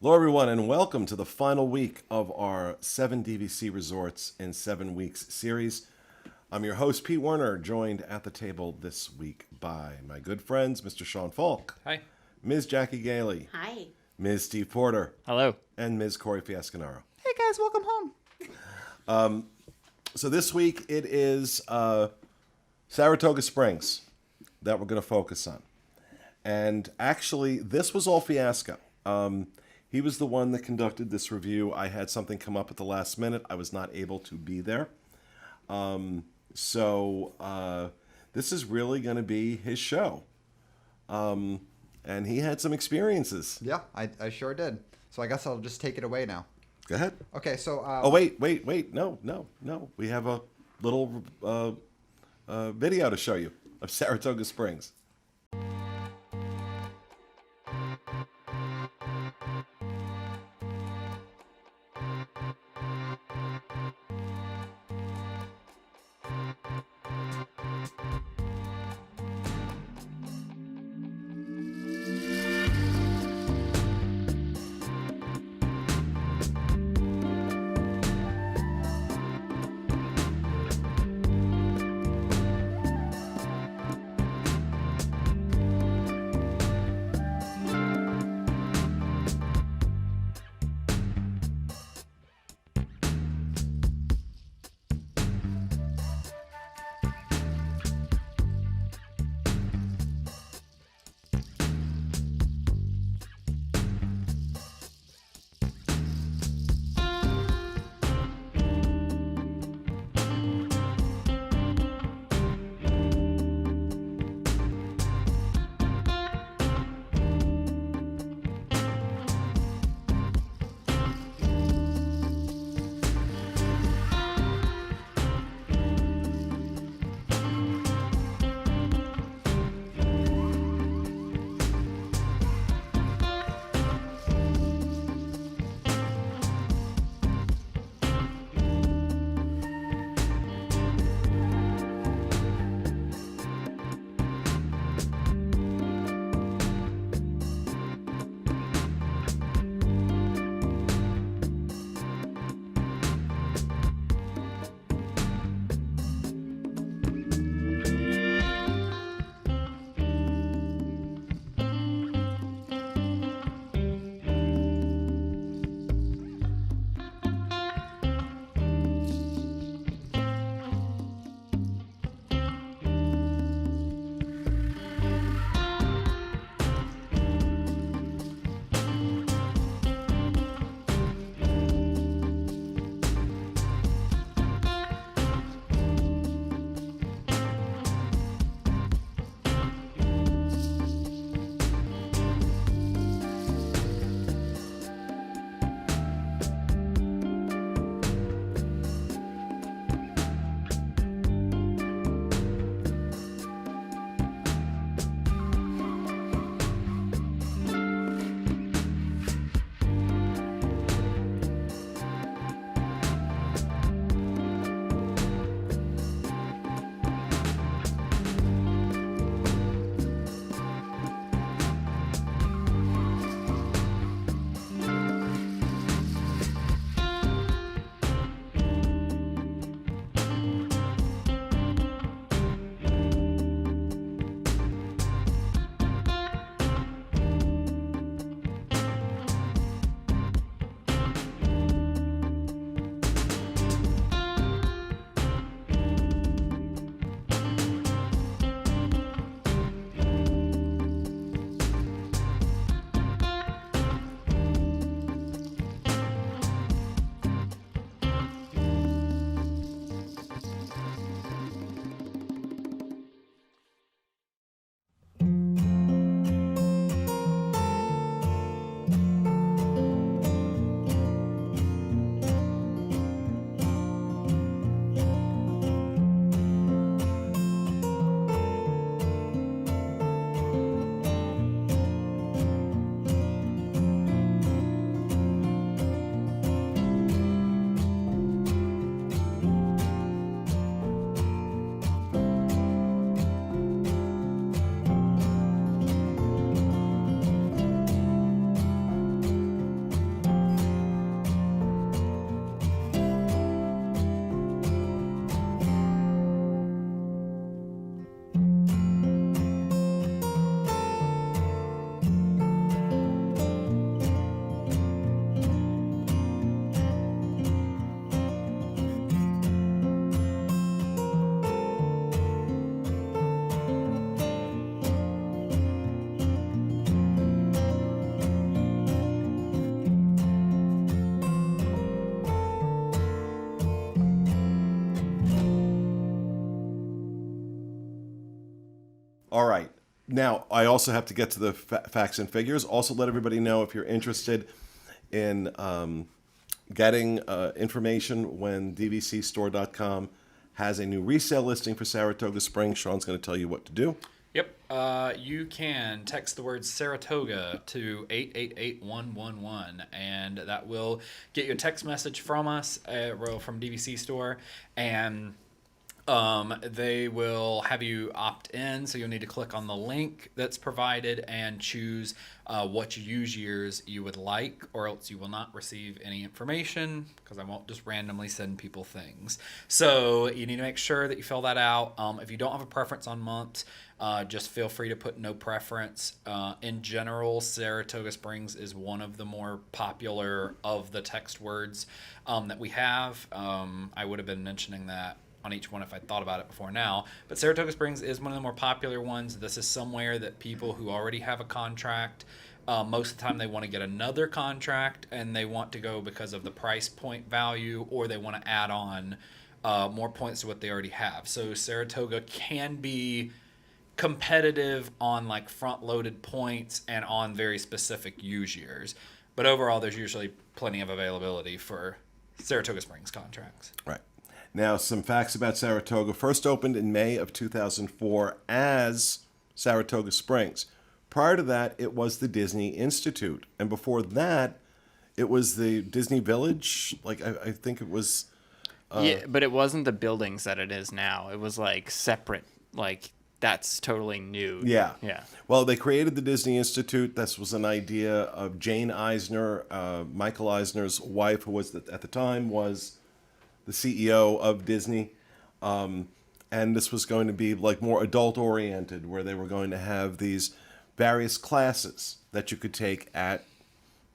Hello, everyone, and welcome to the final week of our 7 DVC Resorts in 7 Weeks series. I'm your host, Pete Werner, joined at the table this week by my good friends, Mr. Sean Falk. Hi. Ms. Jackie Gailey. Hi. Ms. Steve Porter. Hello. And Ms. Corey Fiascanaro. Hey guys, welcome home. So this week it is Saratoga Springs that we're going to focus on. And actually, this was all Fiasco. He was the one that conducted this review. I had something come up at the last minute. I was not able to be there. So this is really going to be his show. And he had some experiences. Yeah, I sure did. So I guess I'll just take it away now. Go ahead. Okay, so... Oh, wait. No. We have a little video to show you of Saratoga Springs. All right. Now, I also have to get to the facts and figures. Also, let everybody know if you're interested in getting information when DVCstore.com has a new resale listing for Saratoga Springs. Sean's going to tell you what to do. Yep. You can text the word Saratoga to 888111, and that will get you a text message from us, from DVC Store, and they will have you opt in, so you'll need to click on the link that's provided and choose what use years you would like, or else you will not receive any information, because I won't just randomly send people things. So you need to make sure that you fill that out. If you don't have a preference on months, just feel free to put no preference. In general, Saratoga Springs is one of the more popular of the text words that we have. I would have been mentioning that on each one if I thought about it before now. But Saratoga Springs is one of the more popular ones. This is somewhere that people who already have a contract, most of the time they want to get another contract, and they want to go because of the price point value, or they want to add on more points to what they already have. So Saratoga can be competitive on like front-loaded points and on very specific use years. But overall, there's usually plenty of availability for Saratoga Springs contracts. Right. Now, some facts about Saratoga. First opened in May of 2004 as Saratoga Springs. Prior to that, it was the Disney Institute. And before that, it was the Disney Village. Like, I think it was... yeah, but it wasn't the buildings that it is now. It was, like, separate. Like, that's totally new. Yeah. Yeah. Well, they created the Disney Institute. This was an idea of Jane Eisner, Michael Eisner's wife, who was at the time was the CEO of Disney. And this was going to be like more adult oriented, where they were going to have these various classes that you could take at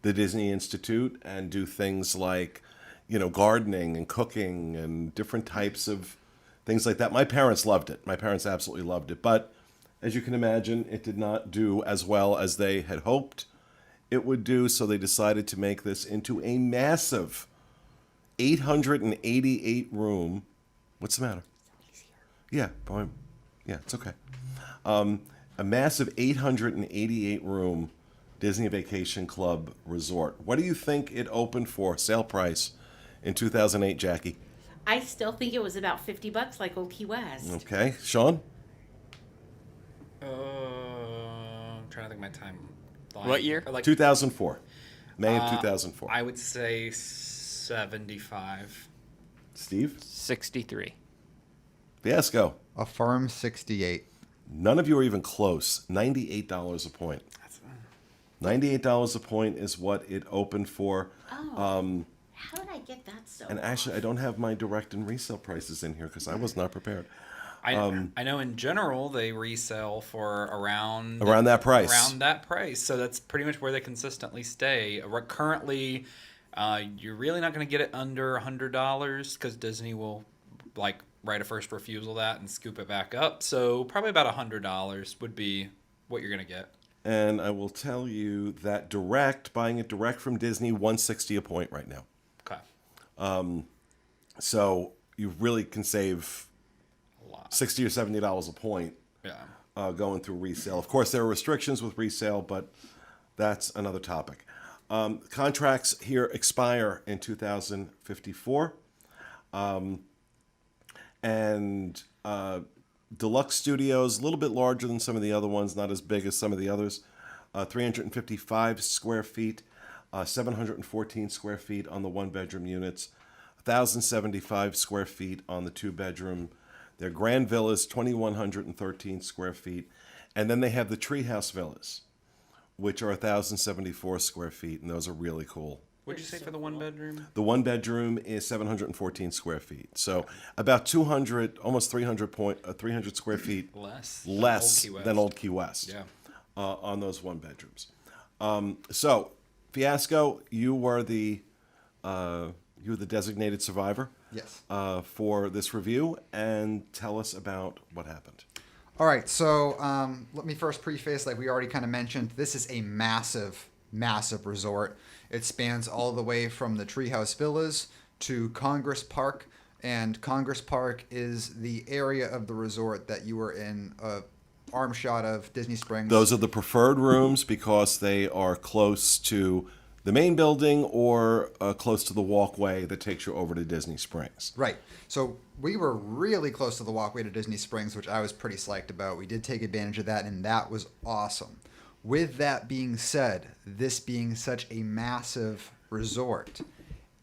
the Disney Institute and do things like, gardening and cooking and different types of things like that. My parents loved it. My parents absolutely loved it. But as you can imagine, it did not do as well as they had hoped it would do. So they decided to make this into a massive 888 room. What's the matter? Yeah, it's okay. A massive 888 room Disney Vacation Club resort. What do you think it opened for, sale price, in 2008, Jackie? I still think it was about $50, like Old Key West. Okay, Sean? I'm trying to think of my time. What year? 2004. May of 2004. I would say 75. Steve? 63. Fiasco. A firm 68. None of you are even close. $98 a point. $98 a point is what it opened for. Oh. How did I get that so And actually, I don't have my direct and resale prices in here because I was not prepared. I know in general they resell for around that price. Around that price. So that's pretty much where they consistently stay. Currently, you're really not going to get it under $100 because Disney will write a first refusal that and scoop it back up. So probably about $100 would be what you're going to get. And I will tell you that buying it direct from Disney, $160 a point right now. Okay. So you really can save A lot. $60 or $70 a point. Yeah. Going through resale. Of course, there are restrictions with resale, but that's another topic. Contracts here expire in 2054. And Deluxe Studios, a little bit larger than some of the other ones, not as big as some of the others. 355 square feet, 714 square feet on the one-bedroom units, 1,075 square feet on the two-bedroom. Their grand villas, 2,113 square feet. And then they have the treehouse villas, which are 1,074 square feet, and those are really cool. What'd you say for the one bedroom? The one bedroom is 714 square feet. So about 200, almost 300 square feet less than Old Key West. Yeah. On those one bedrooms. So, Fiasco, you were the designated survivor. Yes. For this review, and tell us about what happened. All right, so let me first preface, like we already kind of mentioned, this is a massive, massive resort. It spans all the way from the Treehouse Villas to Congress Park, and Congress Park is the area of the resort that you were in arm shot of Disney Springs. Those are the preferred rooms because they are close to the main building or close to the walkway that takes you over to Disney Springs. Right. So we were really close to the walkway to Disney Springs, which I was pretty psyched about. We did take advantage of that, and that was awesome. With that being said, this being such a massive resort,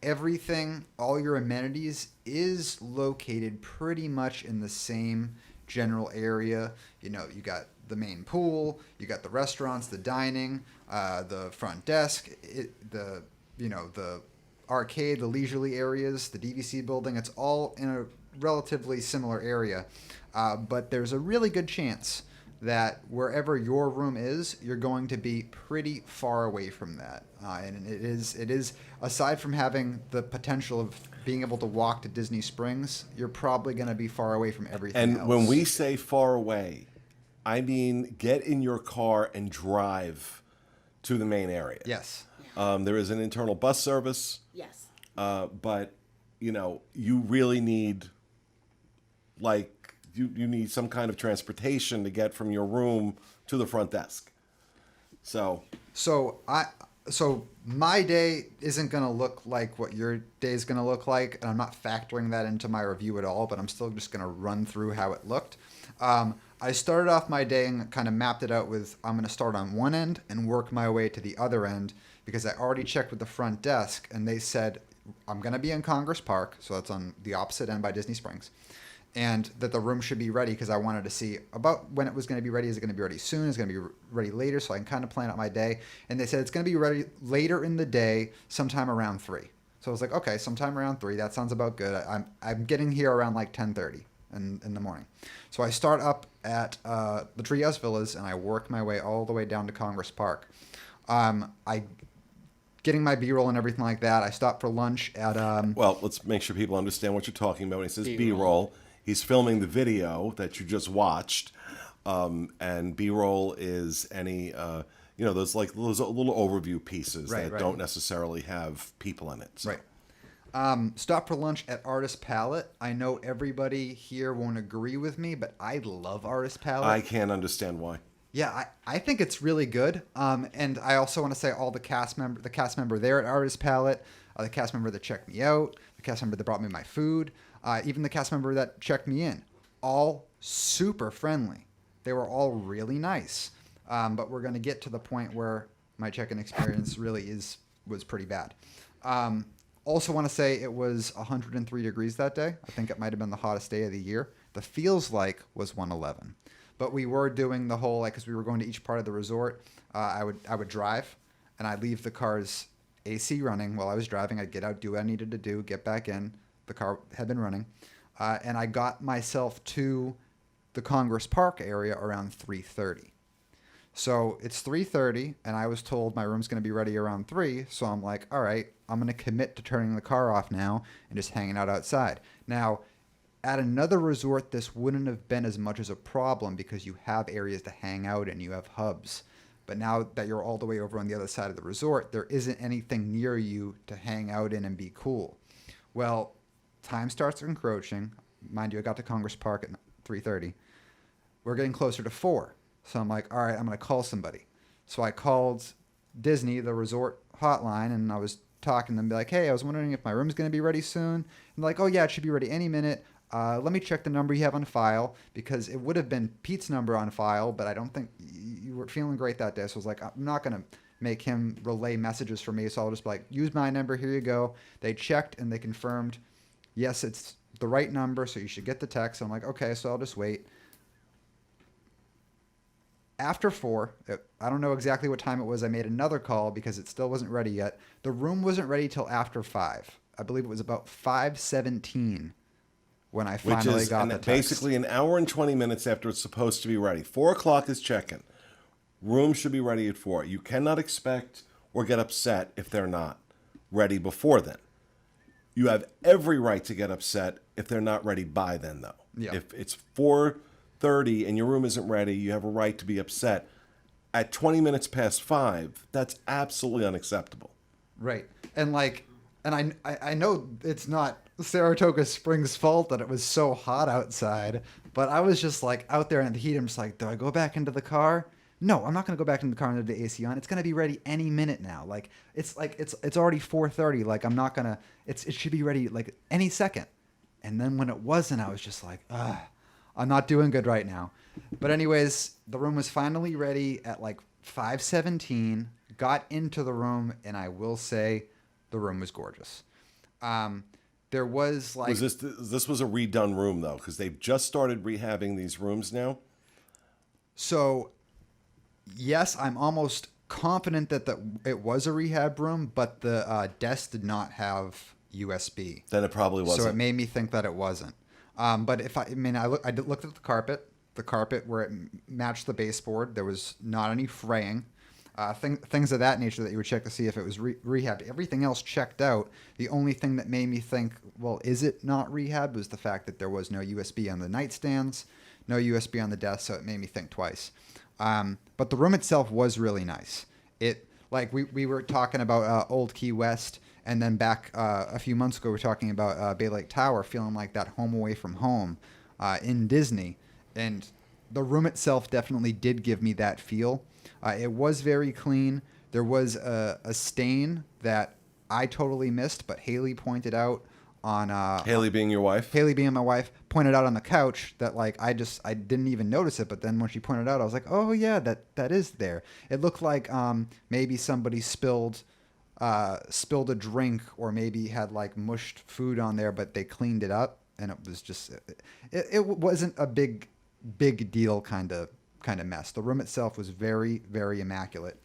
everything, all your amenities is located pretty much in the same general area. You know, you got the main pool, you got the restaurants, the dining, the front desk, the arcade, the leisurely areas, the DVC building. It's all in a relatively similar area, but there's a really good chance that wherever your room is, you're going to be pretty far away from that. And it is, aside from having the potential of being able to walk to Disney Springs, you're probably going to be far away from everything And else. when we say far away, I mean get in your car and drive to the main area. Yes. There is an internal bus service, Yes. but you really need you need some kind of transportation to get from your room to the front desk. So So my day isn't going to look like what your day is going to look like, and I'm not factoring that into my review at all, but I'm still just going to run through how it looked. I started off my day and kind of mapped it out with I'm going to start on one end and work my way to the other end because I already checked with the front desk, and they said I'm going to be in Congress Park, so that's on the opposite end by Disney Springs, and that the room should be ready because I wanted to see about when it was going to be ready. Is it going to be ready soon? Is it going to be ready later? So I can kind of plan out my day. And they said it's going to be ready later in the day, sometime around 3. So I was like, okay, sometime around 3. That sounds about good. I'm getting here around like 10:30 in the morning. So I start up at the Treehouse Villas and I work my way all the way down to Congress Park. Getting my B-roll and everything like that. I stopped for lunch at... well, let's make sure people understand what you're talking about. When he says B-roll. B-roll, he's filming the video that you just watched, and B-roll is any those little overview pieces Right, that right. don't necessarily have people in it. So. Right. Stop for lunch at Artist Palette. I know everybody here won't agree with me, but I love Artist Palette. I can't understand why. Yeah, I think it's really good. And I also want to say all the cast member there at Artist Palette, the cast member that checked me out, the cast member that brought me my food, even the cast member that checked me in, all super friendly. They were all really nice. But we're going to get to the point where my check-in experience really was pretty bad. Also want to say it was 103 degrees that day. I think it might have been the hottest day of the year. The feels like was 111. But we were doing the whole, because we were going to each part of the resort, I would drive, and I'd leave the car's AC running while I was driving. I'd get out, do what I needed to do, get back in. The car had been running. And I got myself to the Congress Park area around 3:30. So it's 3:30, and I was told my room's going to be ready around 3. So I'm like, all right, I'm going to commit to turning the car off now and just hanging out outside. Now, at another resort, this wouldn't have been as much as a problem because you have areas to hang out and you have hubs. But now that you're all the way over on the other side of the resort, there isn't anything near you to hang out in and be cool. Well, time starts encroaching. Mind you, I got to Congress Park at 3:30. We're getting closer to 4. So I'm like, all right, I'm going to call somebody. So I called Disney, the resort hotline, and I was talking to them, be like, hey, I was wondering if my room's going to be ready soon. And they're like, oh, yeah, it should be ready any minute. Let me check the number you have on file because it would have been Pete's number on file, but I don't think you were feeling great that day. So I was like, I'm not going to make him relay messages for me. So I'll just be like, use my number. Here you go. They checked and they confirmed, yes, it's the right number. So you should get the text. So I'm like, okay, so I'll just wait. After 4, I don't know exactly what time it was. I made another call because it still wasn't ready yet. The room wasn't ready till after 5. I believe it was about 5:17 when I finally got the text. Basically an hour and 20 minutes after it's supposed to be ready. 4 o'clock is check-in. Room should be ready at 4. You cannot expect or get upset if they're not ready before then. You have every right to get upset if they're not ready by then, though. Yeah. If it's 4:30 and your room isn't ready, you have a right to be upset. At 20 minutes past 5, that's absolutely unacceptable. Right. And And I know it's not Saratoga Springs' fault that it was so hot outside, but I was just like out there in the heat. I'm just like, do I go back into the car? No, I'm not going to go back into the car and have the AC on. It's going to be ready any minute now. Like it's already 4:30. Like I'm not gonna. It should be ready like any second. And then when it wasn't, I was just like, I'm not doing good right now. But anyways, the room was finally ready at like 5:17. Got into the room, and I will say, the room was gorgeous. There was like This was a redone room though, because they've just started rehabbing these rooms now. so. Yes, I'm almost confident that it was a rehab room, but the desk did not have USB. Then it probably wasn't. So it made me think that it wasn't. But I looked at the carpet. The carpet where it matched the baseboard, there was not any fraying. Things of that nature that you would check to see if it was rehabbed. Everything else checked out. The only thing that made me think, well, is it not rehab, was the fact that there was no USB on the nightstands, no USB on the desk, so it made me think twice. But the room itself was really nice. We were talking about Old Key West, and then back a few months ago we were talking about Bay Lake Tower, feeling like that home away from home in Disney. And the room itself definitely did give me that feel. It was very clean. There was a stain that I totally missed, but Haley pointed out on Haley being your wife. Haley being my wife pointed out on the couch that like I didn't even notice it, but then when she pointed out, I was like, oh yeah, that is there. It looked like maybe somebody spilled a drink, or maybe had like mushed food on there, but they cleaned it up, and it was just it wasn't a big deal kind of mess. The room itself was very, very immaculate.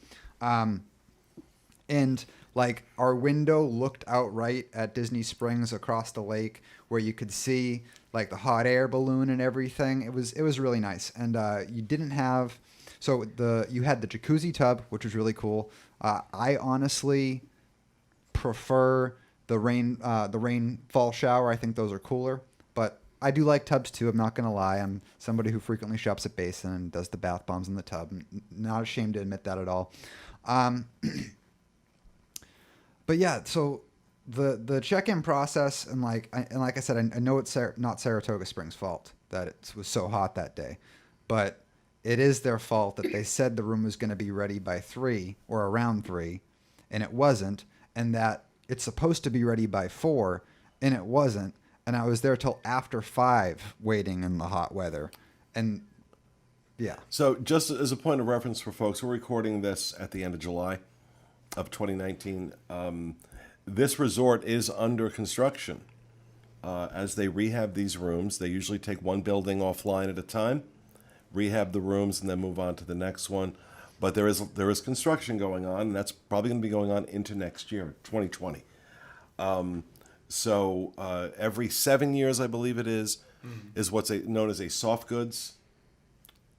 And like our window looked out right at Disney Springs across the lake, where you could see like the hot air balloon and everything. It was really nice. And you didn't have you had the jacuzzi tub, which was really cool. I honestly prefer the rainfall shower. I think those are cooler, but I do like tubs too. I'm not gonna lie. I'm somebody who frequently shops at Basin and does the bath bombs in the tub. Not ashamed to admit that at all. But yeah, so the check-in process, and like I said, I know it's not Saratoga Springs' fault that it was so hot that day, but it is their fault that they said the room was going to be ready by 3 or around 3, and it wasn't, and that it's supposed to be ready by 4, and it wasn't, and I was there till after 5 waiting in the hot weather, and yeah. So just as a point of reference for folks, we're recording this at the end of July of 2019. This resort is under construction. As they rehab these rooms, they usually take one building offline at a time, rehab the rooms, and then move on to the next one. But there is construction going on, and that's probably going to be going on into next year, 2020. So every 7 years, I believe it is what's known as a soft goods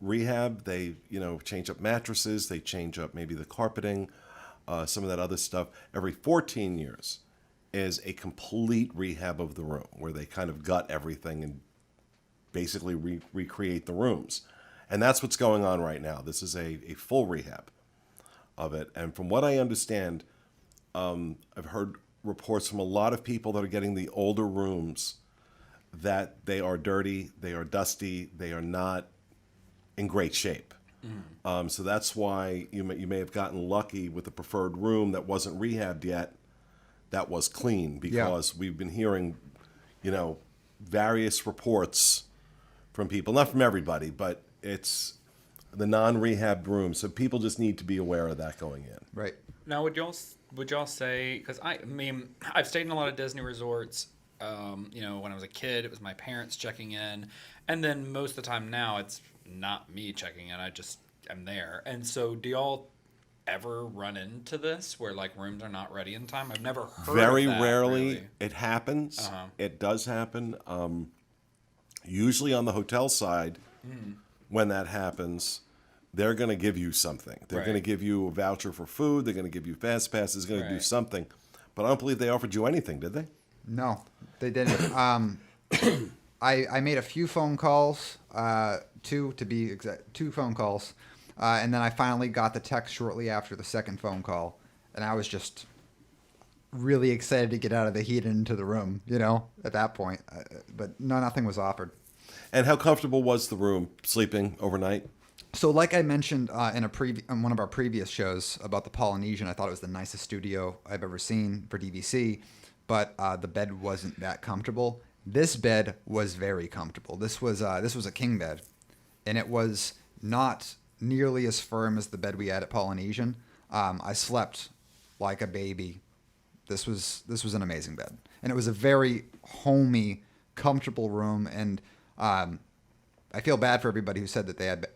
rehab. They change up mattresses, they change up maybe the carpeting, some of that other stuff. Every 14 years is a complete rehab of the room, where they kind of gut everything and basically recreate the rooms. And that's what's going on right now. This is a full rehab of it. And from what I understand, I've heard reports from a lot of people that are getting the older rooms that they are dirty, they are dusty, they are not in great shape. So that's why you may have gotten lucky with the preferred room that wasn't rehabbed yet, that was clean, because we've been hearing, various reports from people, not from everybody, but it's the non-rehabbed rooms. So people just need to be aware of that going in. Right. Now, would y'all say, because I've stayed in a lot of Disney resorts. When I was a kid, it was my parents checking in, and then most of the time now it's not me checking in. I'm there. And so do y'all ever run into this where like rooms are not ready in time? I've never heard Very of that, rarely really. It happens. It does happen. Usually on the hotel side, when that happens, they're going to give you something. They're Right. going to give you a voucher for food. They're going to give you fast passes. They're going to do Right. something. But I don't believe they offered you anything, did they? No, they didn't. I made a few phone calls, two phone calls, and then I finally got the text shortly after the second phone call, and I was just really excited to get out of the heat and into the room, at that point. But nothing was offered. And how comfortable was the room sleeping overnight? So, like I mentioned in one of our previous shows about the Polynesian, I thought it was the nicest studio I've ever seen for DVC, but the bed wasn't that comfortable. This bed was very comfortable. This was a king bed, and it was not nearly as firm as the bed we had at Polynesian. I slept like a baby. This was an amazing bed, and it was a very homey, comfortable room. And I feel bad for everybody who said that they had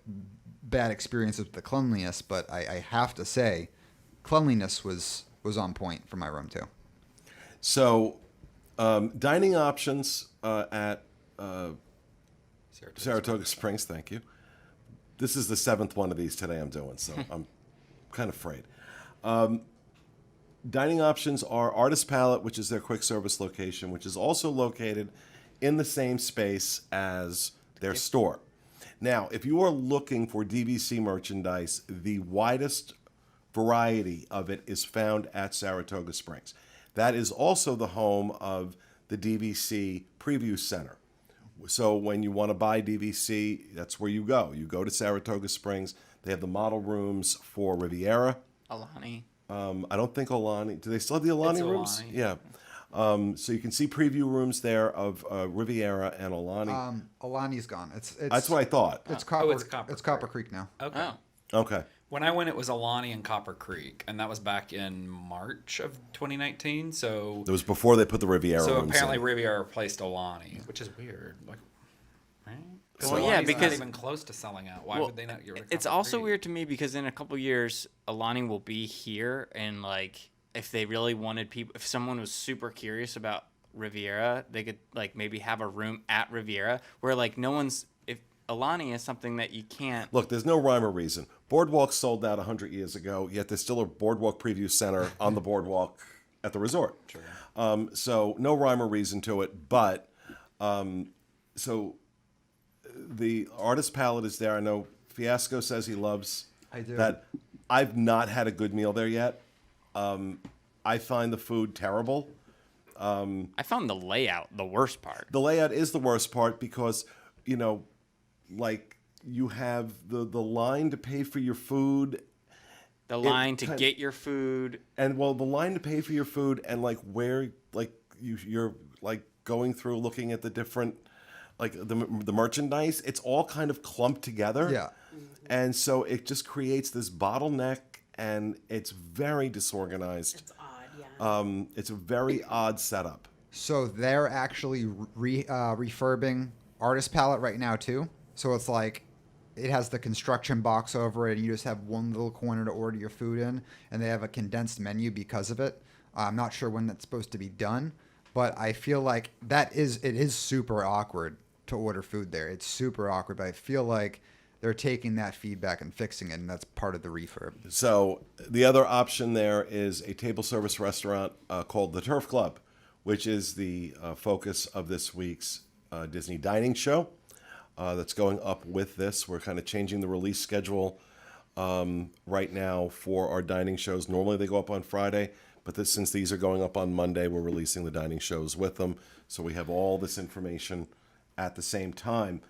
bad experiences with the cleanliness, but I have to say, cleanliness was on point for my room too. So, dining options at Saratoga Springs. Thank you. This is the 7th one of these today I'm doing, so I'm kind of afraid. Dining options are Artist Palette, which is their quick service location, which is also located in the same space as their store. Now, if you are looking for DVC merchandise, the widest variety of it is found at Saratoga Springs. That is also the home of the DVC Preview Center. So when you want to buy DVC, that's where you go. You go to Saratoga Springs. They have the model rooms for Riviera. Alani. I don't think Alani. Do they still have the Alani It's rooms? Alani. Yeah. So you can see preview rooms there of Riviera and Alani. Alani's gone. It's That's what I thought. It's Copper. it's Copper Copper Creek now. Okay. Oh. Okay. When I went, it was Alani and Copper Creek, and that was back in March of 2019. So, It was before they put the Riviera so rooms apparently in. Riviera replaced Alani, which is weird. Like, right? Well, yeah, Alani's because- not even close to selling out. Why Well, would they not get rid of? It's Copper also Creek? weird to me because in a couple years, Alani will be here, and like if they really wanted people, if someone was super curious about Riviera, they could like maybe have a room at Riviera where like no one's. If Alani is something that you can't. Look, there's no rhyme or reason. Boardwalk sold out 100 years ago, yet there's still a Boardwalk Preview Center on the boardwalk at the resort. Sure. So no rhyme or reason to it, but so the Artist Palette is there. I know Fiasco says he loves I do. that. I've not had a good meal there yet. I find the food terrible. I found the layout the worst part. The layout is the worst part because, like you have the line to pay for your food. The line to kind- get your food. And well, the line to pay for your food and like where like you're like going through looking at the different like the merchandise, it's all kind of clumped together. Yeah. And so it just creates this bottleneck and it's very disorganized. It's odd, yeah. It's a very odd setup. So they're actually refurbing Artist Palette right now too. So it's like it has the construction box over it, and you just have one little corner to order your food in, and they have a condensed menu because of it. I'm not sure when that's supposed to be done, but I feel like it is super awkward to order food there. It's super awkward, but I feel like they're taking that feedback and fixing it, and that's part of the refurb. So the other option there is a table service restaurant called the Turf Club, which is the focus of this week's Disney dining show that's going up with this. We're kind of changing the release schedule right now for our dining shows. Normally they go up on Friday, but since these are going up on Monday, we're releasing the dining shows with them. So we have all this information at the same time.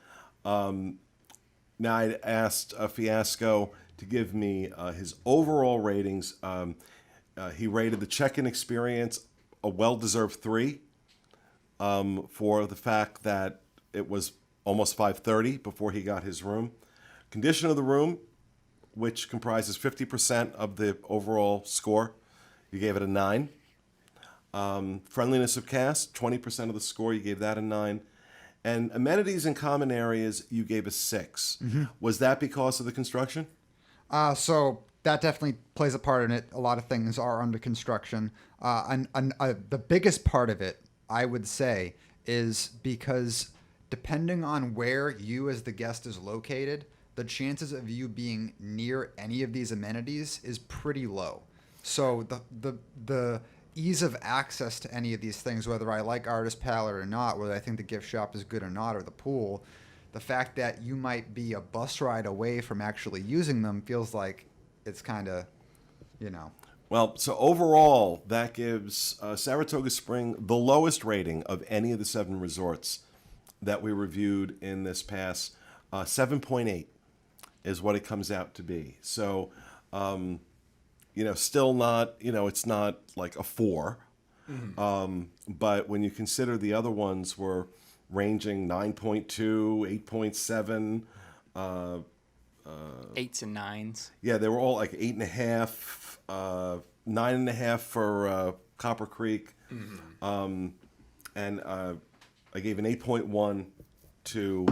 Now, I asked Fiasco to give me his overall ratings. He rated the check-in experience a well-deserved 3 for the fact that it was almost 5:30 before he got his room. Condition of the room, which comprises 50% of the overall score, you gave it a 9. Friendliness of cast, 20% of the score, you gave that a 9. And amenities and common areas, you gave a 6. Mm-hmm. Was that because of the construction? So that definitely plays a part in it. A lot of things are under construction. And the biggest part of it, I would say, is because depending on where you as the guest is located, the chances of you being near any of these amenities is pretty low. So the ease of access to any of these things, whether I like Artist Palette or not, whether I think the gift shop is good or not, or the pool, the fact that you might be a bus ride away from actually using them feels like it's kind of, Well, so overall, that gives Saratoga Spring the lowest rating of any of the 7 resorts that we reviewed in this pass. 7.8 is what it comes out to be. So, still not, it's not like a 4. But when you consider the other ones were ranging 9.2, 8.7, 8s and 9s. yeah, they were all like 8.5, 9.5 for Copper Creek, and I gave an 8.1 to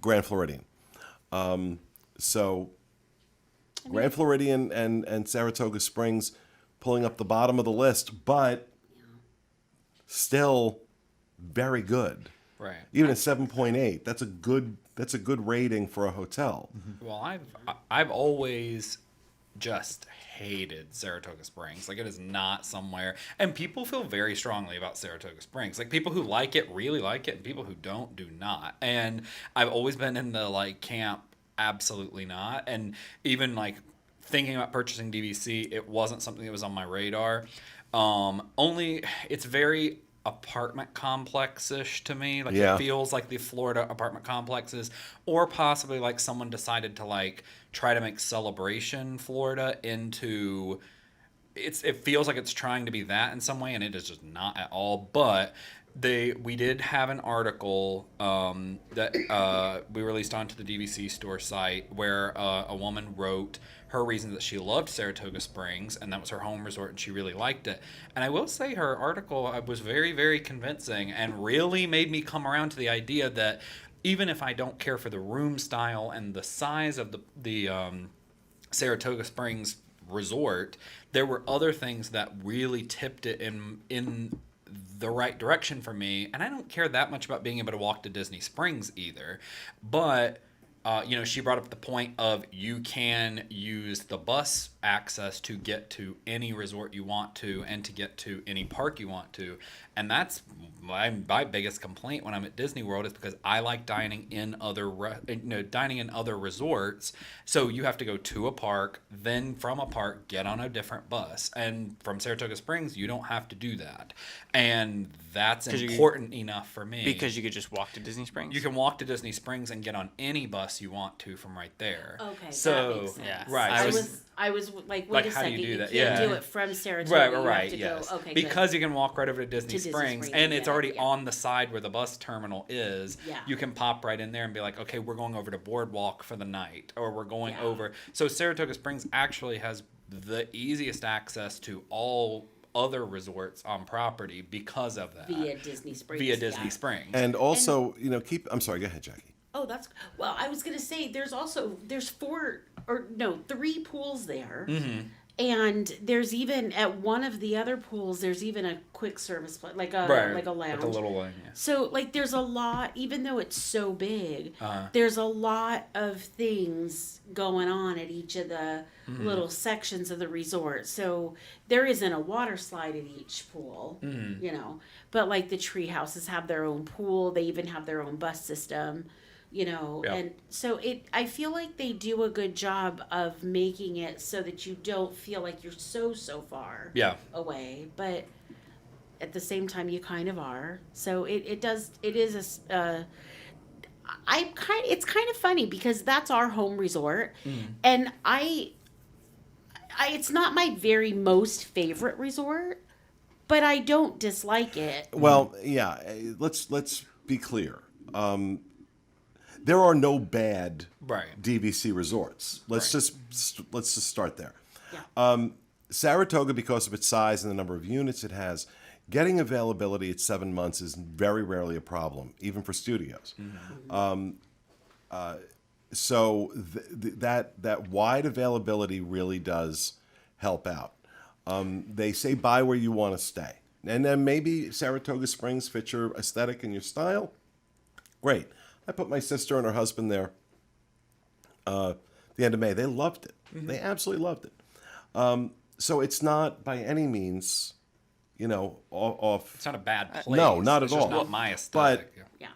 Grand Floridian. So Grand Floridian and Saratoga Springs pulling up the bottom of the list, but still very good. Right. Even at 7.8, that's a good rating for a hotel. Well, I've always just hated Saratoga Springs. Like, it is not somewhere, and people feel very strongly about Saratoga Springs. Like, people who like it really like it, and people who don't do not. And I've always been in the like camp, absolutely not. And even like thinking about purchasing DVC, it wasn't something that was on my radar. Only it's very apartment complex-ish to me. Like, Yeah. it feels like the Florida apartment complexes, or possibly like someone decided to like try to make Celebration Florida into it feels like it's trying to be that in some way, and it is just not at all. But we did have an article that we released onto the DVC store site where a woman wrote her reasons that she loved Saratoga Springs, and that was her home resort, and she really liked it. And I will say her article was very, very convincing and really made me come around to the idea that even if I don't care for the room style and the size of the Saratoga Springs resort, there were other things that really tipped it in the right direction for me. And I don't care that much about being able to walk to Disney Springs either, but she brought up the point of you can use the bus access to get to any resort you want to and to get to any park you want to. And that's my biggest complaint when I'm at Disney World, is because I like dining in other resorts. So you have to go to a park, then from a park get on a different bus. And from Saratoga Springs, you don't have to do that. And that's important enough for me. Because you could just walk to Disney Springs? You can walk to Disney Springs and get on any bus you want to from right there. Okay, So, that makes sense. yeah. Right. I was like, wait Like, a how do second, you do you that? can't Yeah. do it from Saratoga. Right, you have to yes. go. Okay, because good. you can walk right over to Disney Disney Springs, Springs, and it's yeah, already yeah. on the side where the bus terminal is. Yeah. You can pop right in there and be like, okay, we're going over to Boardwalk for the night, or we're going Yeah. over. So Saratoga Springs actually has the easiest access to all other resorts on property because of that. Via Disney Springs. Via Disney yeah. Springs. And also, I'm sorry, go ahead, Jackie. Oh, that's well. I was gonna say there's 3 pools there, and there's even at one of the other pools there's even a quick service place, like a lounge. Like a little one, yeah. So like there's a lot, even though it's so big, Uh-huh. there's a lot of things going on at each of the little sections of the resort. So there isn't a water slide at each pool, but like the tree houses have their own pool. They even have their own bus system. Yep. And so I feel like they do a good job of making it so that you don't feel like you're so far Yeah. away, but at the same time you kind of are. So it's kind of funny because that's our home resort, and it's not my very most favorite resort, but I don't dislike it. Well, yeah, let's be clear. There are no bad Right. DVC resorts. Let's Right. just start there. Yeah. Saratoga, because of its size and the number of units it has, getting availability at 7 months is very rarely a problem, even for studios. So that wide availability really does help out. They say buy where you want to stay, and then maybe Saratoga Springs fits your aesthetic and your style. Great. I put my sister and her husband there the end of May. They loved it. They absolutely loved it. So it's not by any means, off. It's not a bad place. No, not it's at just all. not my aesthetic. Yeah.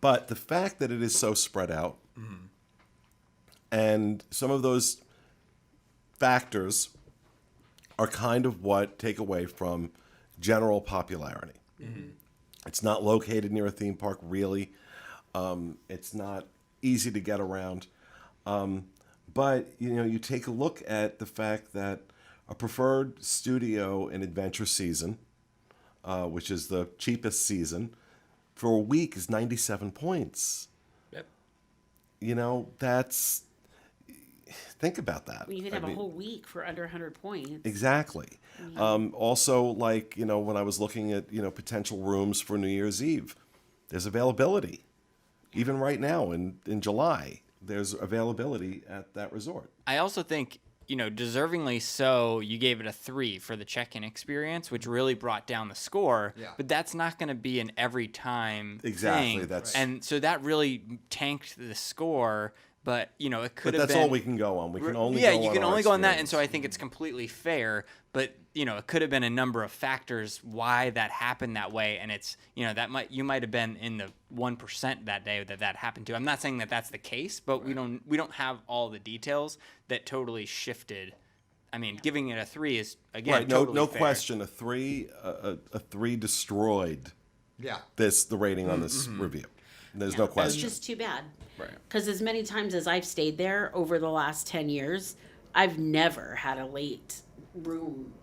But the fact that it is so spread out, and some of those factors are kind of what take away from general popularity. It's not located near a theme park, really. It's not easy to get around. But, you take a look at the fact that a preferred studio and adventure season, which is the cheapest season, for a week is 97 points. Yep. That's... Think about that. You could have a whole week for under 100 points. Exactly. Also, like, when I was looking at, potential rooms for New Year's Eve, there's availability. Even right now in July, there's availability at that resort. I also think, deservingly so, you gave it a 3 for the check-in experience, which really brought down the score. Yeah. But that's not going to be an every time Exactly, thing. that's- And so that really tanked the score. But, it could But have that's been... all we can go on. We can only yeah, go you on can our only go on that, and experience. so I think it's completely fair. But it could have been a number of factors why that happened that way, and it's you might have been in the 1% that day that happened to. I'm not saying that that's the case, but we don't have all the details that totally shifted. I mean, giving it a 3 is again Right, totally no fair. question. A 3 destroyed Yeah. the rating on this review. There's no It's question. just too bad. Right. Because as many times as I've stayed there over the last 10 years, I've never had a late room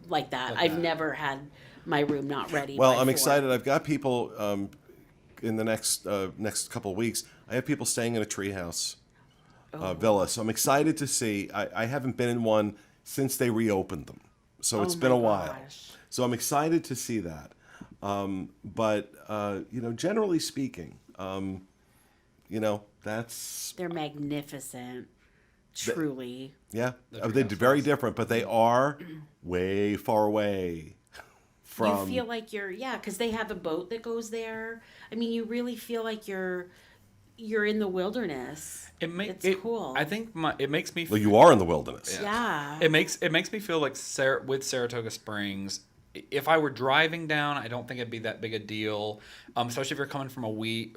like that. I've never had my room not ready. Well, by I'm 4. excited. I've got people in the next couple of weeks. I have people staying in a treehouse villa, so I'm excited to see. I haven't been in one since they reopened them, so it's Oh been a my while. gosh. So I'm excited to see that. But generally speaking, that's They're magnificent. Truly. yeah. They're very different, but they are way far away from. You feel like because they have a boat that goes there. I mean, you really feel like you're in the wilderness. It's cool. I think it makes me. Well, you are in the wilderness. Yeah. It makes me feel like with Saratoga Springs. If I were driving down, I don't think it'd be that big a deal. Especially if you're coming from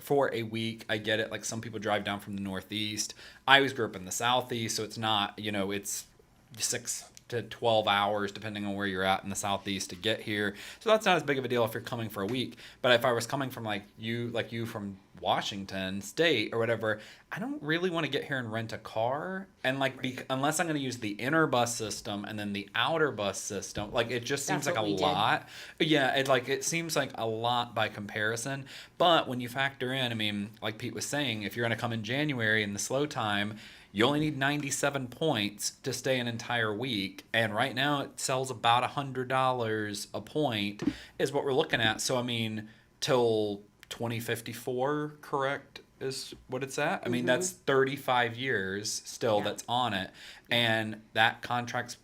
for a week. I get it. Like some people drive down from the Northeast. I always grew up in the Southeast, so it's not. It's 6 to 12 hours depending on where you're at in the Southeast to get here. So that's not as big of a deal if you're coming for a week. But if I was coming from like you from Washington State or whatever, I don't really want to get here and rent a car. And unless I'm going to use the inner bus system and then the outer bus system, like it just seems That's like what a we did. lot. Yeah, it seems like a lot by comparison. But when you factor in, I mean, like Pete was saying, if you're going to come in January in the slow time, you only need 97 points to stay an entire week. And right now it sells about $100 a point is what we're looking at. So, I mean, till 2054, correct, is what it's at? I mean, that's 35 years still that's on it. And that contract's,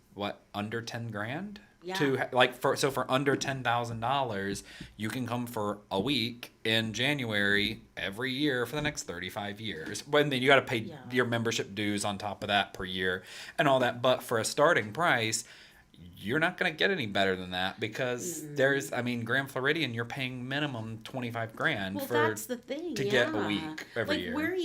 under 10 grand? Yeah. For under $10,000, you can come for a week in January every year for the next 35 years. But then you got to pay your membership dues on top of that per year and all that. But for a starting price, you're not going to get any better than that because Grand Floridian, you're paying minimum 25 grand Well, for that's the thing. to get a week every year.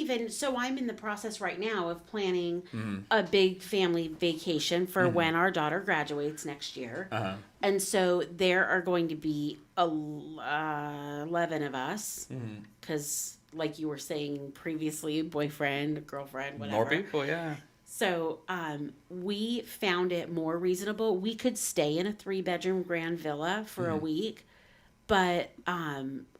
I'm in the process right now of planning Mm-hmm. a big family vacation for when our daughter graduates next year. Uh-huh. And so there are going to be 11 of us Mm-hmm. because, like you were saying previously, boyfriend, girlfriend, whatever. More people, yeah. So we found it more reasonable. We could stay in a 3-bedroom grand villa for a week, but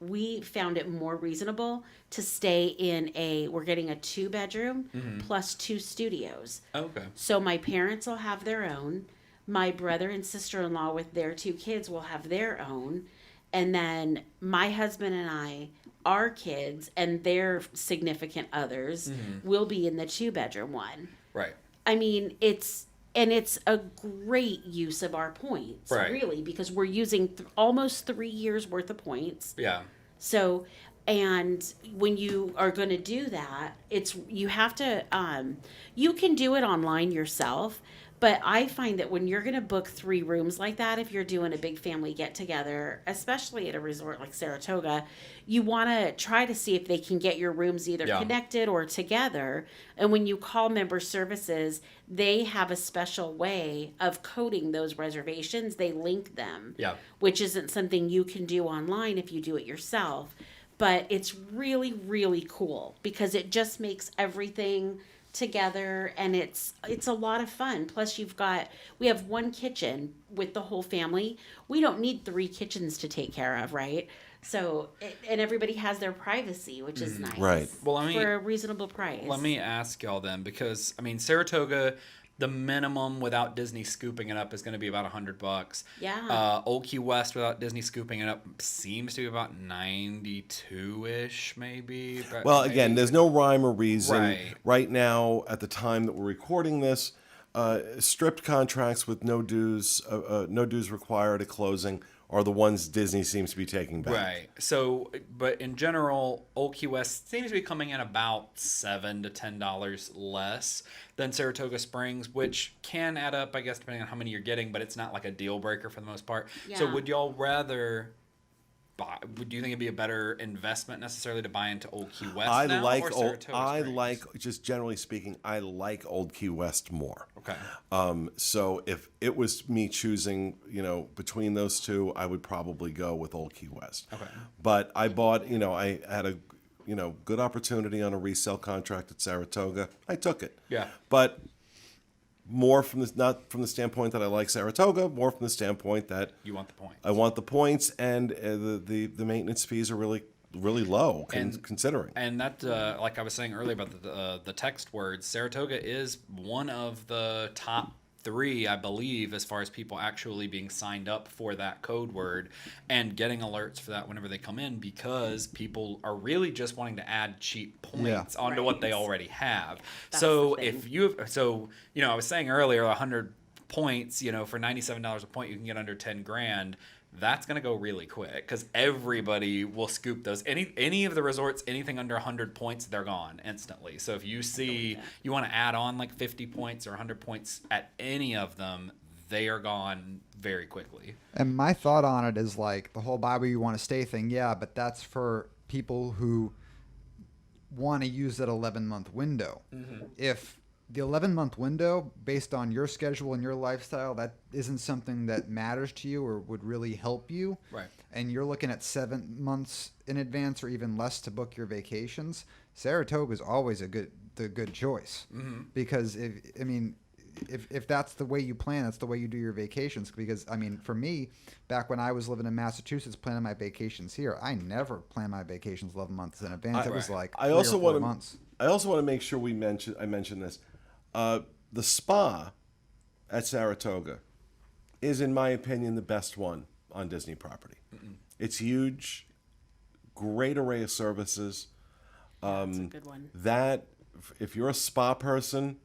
we found it more reasonable to stay in we're getting a 2-bedroom plus 2 studios. Okay. So my parents will have their own. My brother and sister-in-law with their 2 kids will have their own. And then my husband and I, our kids and their significant others will be in the 2-bedroom one. Right. I mean, it's a great use of our points, Right. really, because we're using almost 3 years worth of points. Yeah. So, and when you are going to do that, you have to, you can do it online yourself, But I find that when you're going to book 3 rooms like that, if you're doing a big family get together, especially at a resort like Saratoga, you want to try to see if they can get your rooms either Yeah. connected or together. And when you call member services, they have a special way of coding those reservations. They link them, Yeah. which isn't something you can do online if you do it yourself. But it's really, really cool because it just makes everything together, and it's a lot of fun. Plus we have 1 kitchen with the whole family. We don't need 3 kitchens to take care of, right? So and everybody has their privacy, which is nice, Right. Well, I mean, for a reasonable price. Let me ask y'all then, because I mean, Saratoga, the minimum without Disney scooping it up is going to be about $100. Yeah. Old Key West without Disney scooping it up seems to be about 92-ish, maybe. But Well, again, there's no rhyme or reason. Right. Right now, at the time that we're recording this, stripped contracts with no dues required at closing are the ones Disney seems to be taking back. Right. So, but in general, Old Key West seems to be coming in about $7 to $10 less than Saratoga Springs, which can add up, I guess, depending on how many you're getting. But it's not like a deal breaker for the most part. So, Yeah. would y'all rather buy? Do you think it'd be a better investment necessarily to buy into Old Key West I now like or old, Saratoga I Springs? like, just generally speaking, I like Old Key West more. Okay. So if it was me choosing, between those two, I would probably go with Old Key West. Okay. But I bought, I had a, good opportunity on a resale contract at Saratoga. I took it. Yeah. But more not from the standpoint that I like Saratoga, more from the standpoint that You want the points. I want the points, and the maintenance fees are really low considering. And that, like I was saying earlier about the text words, Saratoga is one of the top 3, I believe, as far as people actually being signed up for that code word and getting alerts for that whenever they come in, because people are really just wanting to add cheap points onto what they Right. already have. That's So the thing. if you, I was saying earlier, 100 points, for $97 a point, you can get under 10 grand. That's going to go really quick because everybody will scoop those. Any of the resorts, anything under 100 points, they're gone instantly. So if you see you want to add on like 50 points or 100 points at any of them, they are gone very quickly. And my thought on it is like the whole buy where you want to stay thing. Yeah, but that's for people who want to use that 11-month window. If the 11-month window, based on your schedule and your lifestyle, that isn't something that matters to you or would really help you, Right. and you're looking at 7 months in advance or even less to book your vacations, Saratoga is always the good choice. Because if that's the way you plan, that's the way you do your vacations. Because for me, back when I was living in Massachusetts planning my vacations here, I never planned my vacations 11 months in advance. It was like I 3 also or 4 want months. I also want to make sure I mention this. The spa at Saratoga is, in my opinion, the best one on Disney property. It's huge, great array of services. That's a good one. That, if you're a spa person,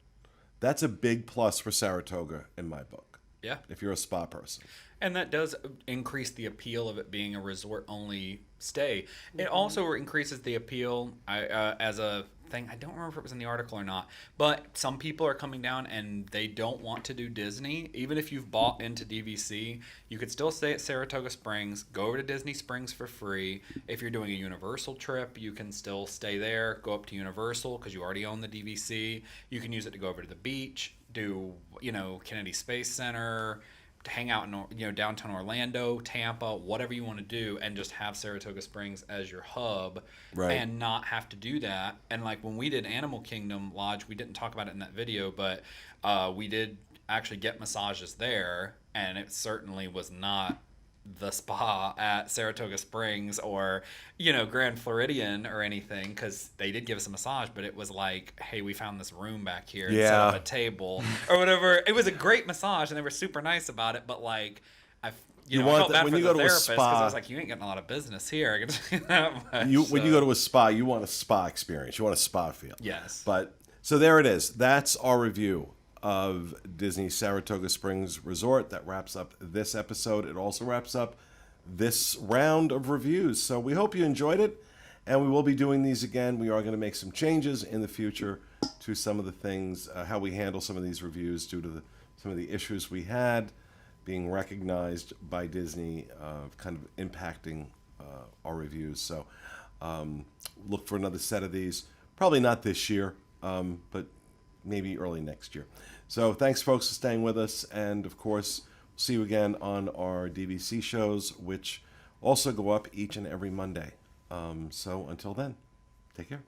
that's a big plus for Saratoga in my book. Yeah. If you're a spa person. And that does increase the appeal of it being a resort-only stay. It also increases the appeal as a thing. I don't remember if it was in the article or not, but some people are coming down and they don't want to do Disney. Even if you've bought into DVC, you could still stay at Saratoga Springs, go over to Disney Springs for free. If you're doing a Universal trip, you can still stay there, go up to Universal because you already own the DVC. You can use it to go over to the beach, do, Kennedy Space Center, to hang out in downtown Orlando, Tampa, whatever you want to do, and just have Saratoga Springs as your hub, Right. and not have to do that. And like when we did Animal Kingdom Lodge, we didn't talk about it in that video, but we did actually get massages there, and it certainly was not the spa at Saratoga Springs or Grand Floridian or anything, because they did give us a massage, but it was like, hey, we found this room back here and set up a table or whatever. It was a great massage and they were super nice about it, but like I felt bad when for you the go to a therapist because I spa, was like, you ain't getting a lot of business here. I can tell you that much. when you go to a spa, you want a spa experience. You want a spa feel. Yes. But so there it is. That's our review of Disney Saratoga Springs Resort. That wraps up this episode. It also wraps up this round of reviews. So we hope you enjoyed it, and we will be doing these again. We are going to make some changes in the future to some of the things, how we handle some of these reviews due to some of the issues we had being recognized by Disney, kind of impacting our reviews. So look for another set of these. Probably not this year, but maybe early next year. So thanks, folks, for staying with us. And, of course, see you again on our DVC shows, which also go up each and every Monday. So until then, take care.